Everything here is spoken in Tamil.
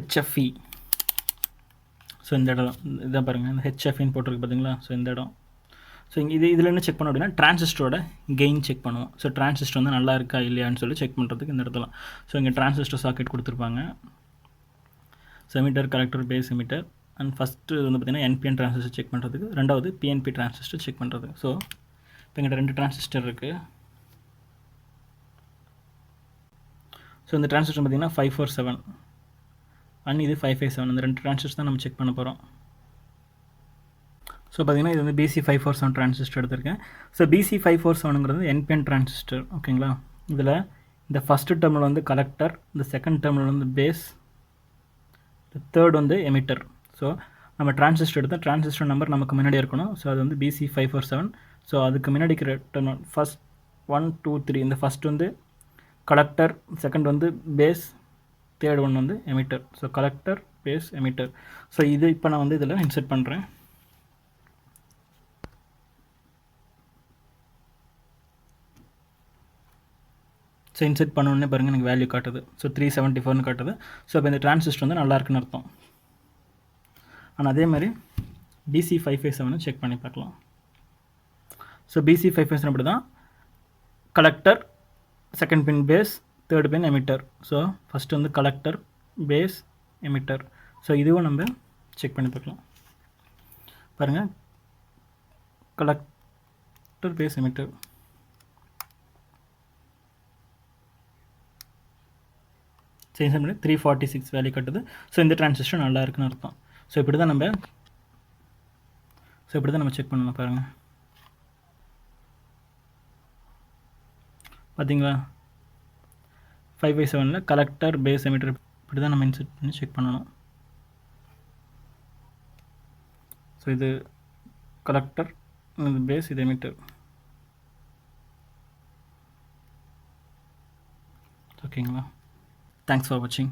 HFE. ஸோ இந்த இடம் இதான் பாருங்கள், இந்த HFEன்னு போட்டிருக்கு பார்த்தீங்களா. ஸோ இந்த இடம். ஸோ இதில் என்ன செக் பண்ணோம் அப்படின்னா டிரான்சிஸ்டரோட கெயின் செக் பண்ணுவோம். ஸோ டிரான்சிஸ்டர் வந்து நல்லா இருக்கா இல்லையான்னு சொல்லி செக் பண்ணுறதுக்கு இந்த இடத்துல. ஸோ இங்கே டிரான்சிஸ்டர் சாக்கெட் கொடுத்துருப்பாங்க. Emitter, collector, base emitter. And first வந்து பார்த்திங்கன்னா NPN டிரான்சிஸ்டர் செக் பண்ணுறதுக்கு, ரெண்டாவது PNP டிரான்சிஸ்டர் செக் பண்ணுறதுக்கு. ஸோ இப்போ எங்கிட்ட 2 டிரான்சிஸ்டர் இருக்குது. ஸோ இந்த டிரான்சிஸ்டர் பார்த்திங்கன்னா 547 அண்ட் இது 557. இந்த 2 டிரான்சிஸ்டர் தான் நம்ம செக் பண்ண போகிறோம். ஸோ பார்த்திங்கன்னா இது வந்து BC547 டிரான்சிஸ்டர் எடுத்திருக்கேன். ஸோ BC547ங்கிறது NPN டிரான்சிஸ்டர். ஓகேங்களா. இதில் இந்த ஃபஸ்ட்டு டெர்மில் வந்து கலெக்டர், இந்த செகண்ட் டெர்மில் வந்து பேஸ், இந்த தேர்ட் வந்து எமிட்டர். ஸோ நம்ம டிரான்சிஸ்டர் எடுத்தால் டிரான்சிஸ்டர் நம்பர் நமக்கு முன்னாடி இருக்கணும். ஸோ அது வந்து BC547. ஸோ அதுக்கு முன்னாடி இருக்கிற டெர்மினல் ஃபஸ்ட் 1 2 3. இந்த ஃபஸ்ட் வந்து கலெக்டர், செகண்ட் வந்து பேஸ், தேர்ட் ஒன் வந்து emitter. So collector, base, emitter. So இது இப்போ நான் வந்து இதில் இன்சர்ட் பண்ணுறேன். ஸோ இன்சர்ட் பண்ணோடனே பாருங்கள் எனக்கு வேல்யூ காட்டுது. ஸோ 374ன்னு காட்டுது. ஸோ இப்போ இந்த டிரான்சிஸ்டர் வந்து நல்லா இருக்குன்னு அர்த்தம். ஆனால் அதே மாதிரி BC557 செக் பண்ணி பார்க்கலாம். ஸோ BC557 அப்படி தான், collector, second pin base, third pin emitter. So first வந்து கலெக்டர், பேஸ், எமிட்டர். ஸோ இதுவும் நம்ம செக் பண்ணி பார்க்கலாம். பாருங்கள், கலெக்டர், பேஸ், எமிட்டர். சேஞ்ச் பண்ணி 346 வேல்யூ கட்டுது. ஸோ இந்த டிரான்சிஸ்டர் நல்லா இருக்குன்னு அர்த்தம். ஸோ இப்படி தான் நம்ம செக் பண்ணணும். பாருங்கள், பார்த்தீங்களா 557ல் கலெக்டர், பேஸ், எமிட்டர் இப்படி தான் நம்ம இன்சர்ட் பண்ணி செக் பண்ணணும். ஸோ இது கலெக்டர், இது பேஸ், இது எமிட்டர். ஓகேங்களா. Thanks for watching.